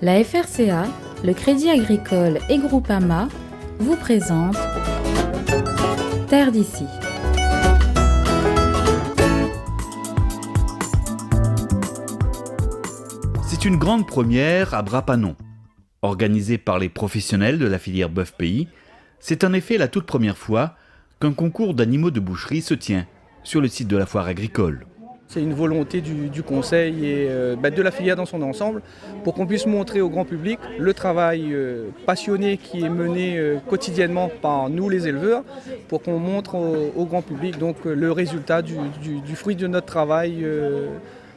La FRCA, le Crédit Agricole et Groupama vous présentent Terre d'ici. C'est une grande première à Brapanon. Organisée par les professionnels de la filière bœuf pays, c'est en effet la toute première fois qu'un concours d'animaux de boucherie se tient sur le site de la foire agricole. C'est une volonté du conseil et de la filière dans son ensemble pour qu'on puisse montrer au grand public le travail passionné qui est mené quotidiennement par nous les éleveurs, pour qu'on montre au grand public donc, le résultat du fruit de notre travail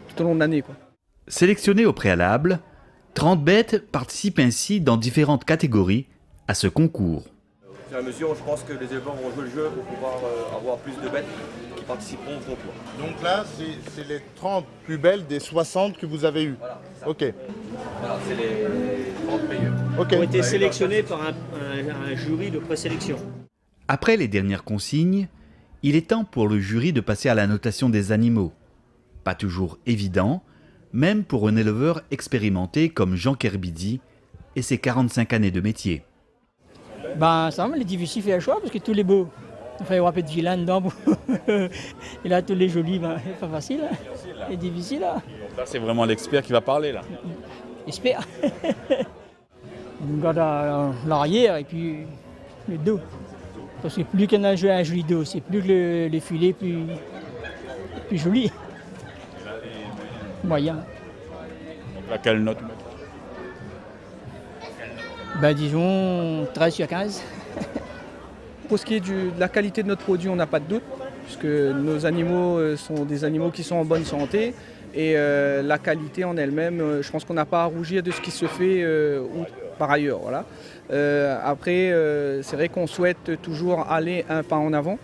tout au long de l'année, quoi. Sélectionnées au préalable, 30 bêtes participent ainsi dans différentes catégories à ce concours. Au fur et à mesure, je pense que les éleveurs vont jouer le jeu pour pouvoir avoir plus de bêtes qui participeront au concours. Donc là, c'est les 30 plus belles des 60 que vous avez eues. Voilà, c'est ça. Ok. Voilà, c'est les 30 meilleurs. Ok. Ont été sélectionnés par un jury de présélection. Après les dernières consignes, il est temps pour le jury de passer à la notation des animaux. Pas toujours évident, même pour un éleveur expérimenté comme Jean Kerbidi et ses 45 années de métier. Ça il est difficile de faire le choix parce que tous les beaux, il faut y avoir un peu de vilain dedans. Et là, tous les jolis, c'est pas facile. C'est difficile. Là. Donc là, c'est vraiment l'expert qui va parler là. J'espère. On regarde l'arrière et puis le dos. Parce que plus qu'on a un joli dos, c'est plus que les filets plus joli. Moyen. Donc là, quelle note? Disons 13 sur 15. Pour ce qui est de la qualité de notre produit, on n'a pas de doute, puisque nos animaux sont des animaux qui sont en bonne santé. Et la qualité en elle-même, je pense qu'on n'a pas à rougir de ce qui se fait par ailleurs. Voilà. Après, c'est vrai qu'on souhaite toujours aller un pas en avant.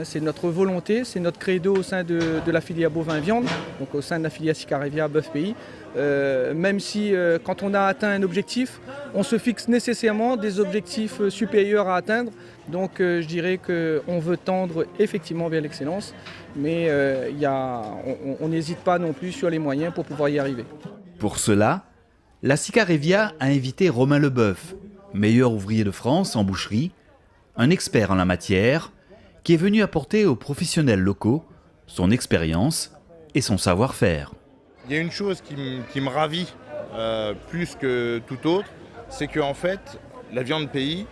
C'est notre volonté, c'est notre credo au sein de la filière bovin-viande, donc au sein de la filière Sicarevia bœuf pays. Même si quand on a atteint un objectif, on se fixe nécessairement des objectifs supérieurs à atteindre. Donc je dirais qu'on veut tendre effectivement vers l'excellence, mais on n'hésite pas non plus sur les moyens pour pouvoir y arriver. Pour cela, la Sicarevia a invité Romain Leboeuf, meilleur ouvrier de France en boucherie, un expert en la matière, qui est venu apporter aux professionnels locaux son expérience et son savoir-faire. Il y a une chose qui me ravit plus que tout autre, c'est qu'en fait, la viande pays,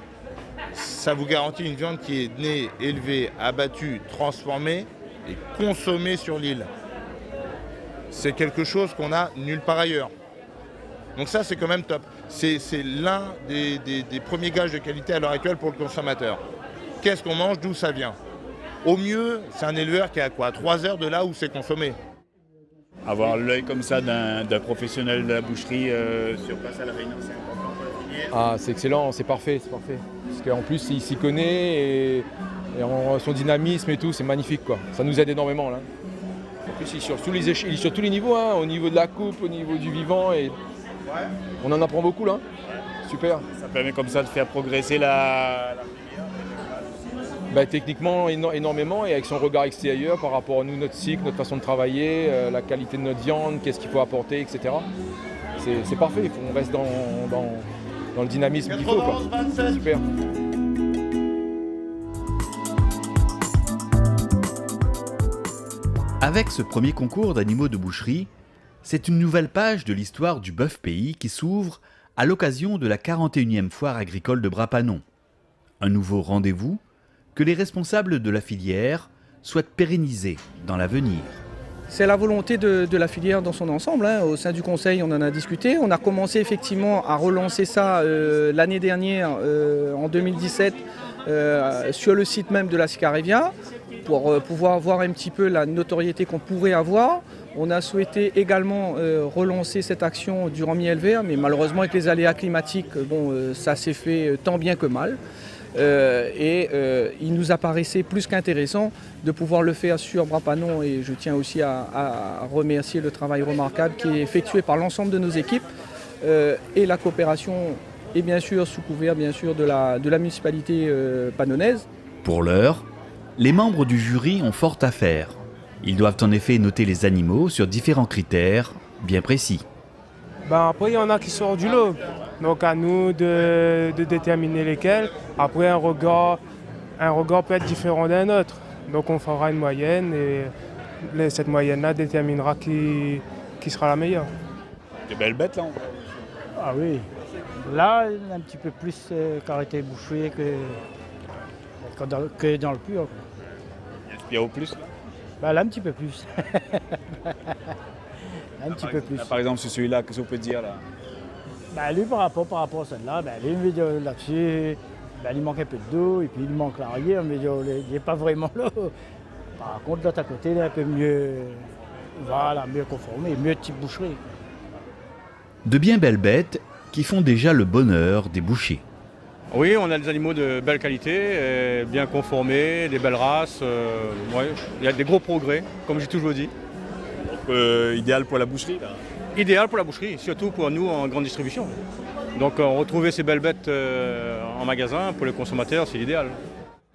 ça vous garantit une viande qui est née, élevée, abattue, transformée et consommée sur l'île. C'est quelque chose qu'on a nulle part ailleurs. Donc ça, c'est quand même top. C'est l'un des premiers gages de qualité à l'heure actuelle pour le consommateur. Qu'est-ce qu'on mange, d'où ça vient? Au mieux, c'est un éleveur qui est à quoi? 3 heures de là où c'est consommé. Avoir l'œil comme ça d'un professionnel de la boucherie sur place à la Réunion, c'est important pour la filière. Ah, c'est excellent, c'est parfait. Parce qu'en plus, il s'y connaît et son dynamisme et tout, c'est magnifique, quoi. Ça nous aide énormément, là. En plus, il est sur tous les niveaux, hein, au niveau de la coupe, au niveau du vivant, et on en apprend beaucoup, là. Super. Ça permet comme ça de faire progresser la filière. Techniquement, énormément, et avec son regard extérieur par rapport à nous, notre cycle, notre façon de travailler, la qualité de notre viande, qu'est-ce qu'il faut apporter, etc. C'est parfait, on reste dans le dynamisme qu'il faut, quoi. C'est super. Avec ce premier concours d'animaux de boucherie, c'est une nouvelle page de l'histoire du bœuf pays qui s'ouvre à l'occasion de la 41e foire agricole de Brapanon. Un nouveau rendez-vous que les responsables de la filière souhaitent pérenniser dans l'avenir. C'est la volonté de la filière dans son ensemble. Au sein du conseil, on en a discuté. On a commencé effectivement à relancer ça l'année dernière, en 2017, sur le site même de la Sicarevia, pour pouvoir voir un petit peu la notoriété qu'on pourrait avoir. On a souhaité également relancer cette action durant mi-hiver, mais malheureusement avec les aléas climatiques, ça s'est fait tant bien que mal. Il nous apparaissait plus qu'intéressant de pouvoir le faire sur Brapanon, et je tiens aussi à remercier le travail remarquable qui est effectué par l'ensemble de nos équipes et la coopération, et bien sûr sous couvert de la municipalité pannonnaise. Pour l'heure, les membres du jury ont fort à faire. Ils doivent en effet noter les animaux sur différents critères bien précis. Après, il y en a qui sortent du lot. Donc à nous de déterminer lesquels. Après, un regard peut être différent d'un autre. Donc on fera une moyenne et cette moyenne-là déterminera qui sera la meilleure. Des belles bêtes là. Ah oui. Là, un petit peu plus carité bouché que dans le pur. Il y a au plus. Là, un petit peu plus. Un petit peu plus. Là, par exemple, sur celui-là, qu'est-ce qu'on peut dire là? Lui, par rapport à celle-là, lui, là-dessus, il manque un peu d'eau et puis il manque l'arrière, mais il n'est pas vraiment là. Par contre, l'autre à côté, il est un peu mieux, mieux conformé, mieux type boucherie. De bien belles bêtes qui font déjà le bonheur des bouchers. Oui, on a des animaux de belle qualité, bien conformés, des belles races. Il y a des gros progrès, comme j'ai toujours dit. Idéal pour la boucherie là. Idéal pour la boucherie, surtout pour nous en grande distribution. Donc retrouver ces belles bêtes en magasin, pour les consommateurs, c'est l'idéal.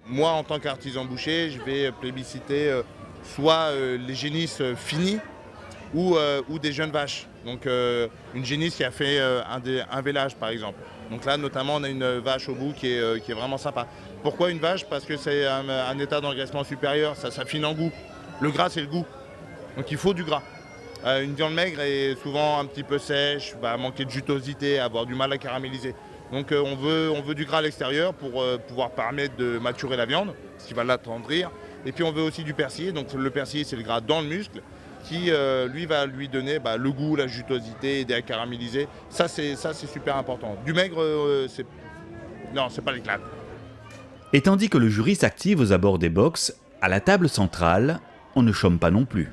Moi, en tant qu'artisan boucher, je vais plébisciter soit les génisses finies ou des jeunes vaches. Donc une génisse qui a fait un vélage par exemple. Donc là notamment on a une vache au bout qui est vraiment sympa. Pourquoi une vache? Parce que c'est un état d'engraissement supérieur, ça s'affine en goût. Le gras c'est le goût. Donc il faut du gras. Une viande maigre est souvent un petit peu sèche, va manquer de jutosité, avoir du mal à caraméliser. Donc on veut du gras à l'extérieur pour pouvoir permettre de maturer la viande, ce qui va l'attendrir. Et puis on veut aussi du persillé, donc le persillé c'est le gras dans le muscle, qui lui va lui donner le goût, la jutosité, aider à caraméliser. Ça c'est super important. Du maigre, c'est pas l'éclat. Et tandis que le jury s'active aux abords des box, à la table centrale, on ne chôme pas non plus.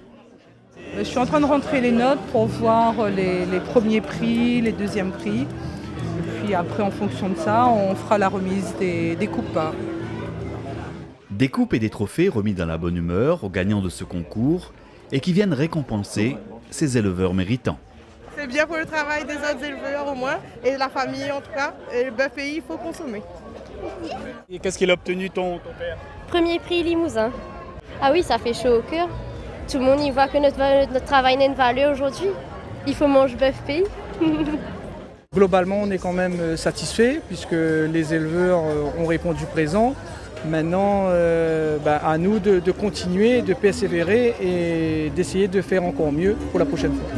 Je suis en train de rentrer les notes pour voir les premiers prix, les deuxièmes prix. Et puis après, en fonction de ça, on fera la remise des coupes. Des coupes et des trophées remis dans la bonne humeur aux gagnants de ce concours et qui viennent récompenser ces éleveurs méritants. C'est bien pour le travail des autres éleveurs au moins, et la famille en tout cas. Et le bœuf pays, il faut consommer. Et qu'est-ce qu'il a obtenu ton père? Premier prix Limousin. Ah oui, ça fait chaud au cœur. Tout le monde y voit que notre travail n'a une valeur aujourd'hui. Il faut manger bœuf pays. Globalement, on est quand même satisfait puisque les éleveurs ont répondu présent. Maintenant, à nous de continuer, de persévérer et d'essayer de faire encore mieux pour la prochaine fois.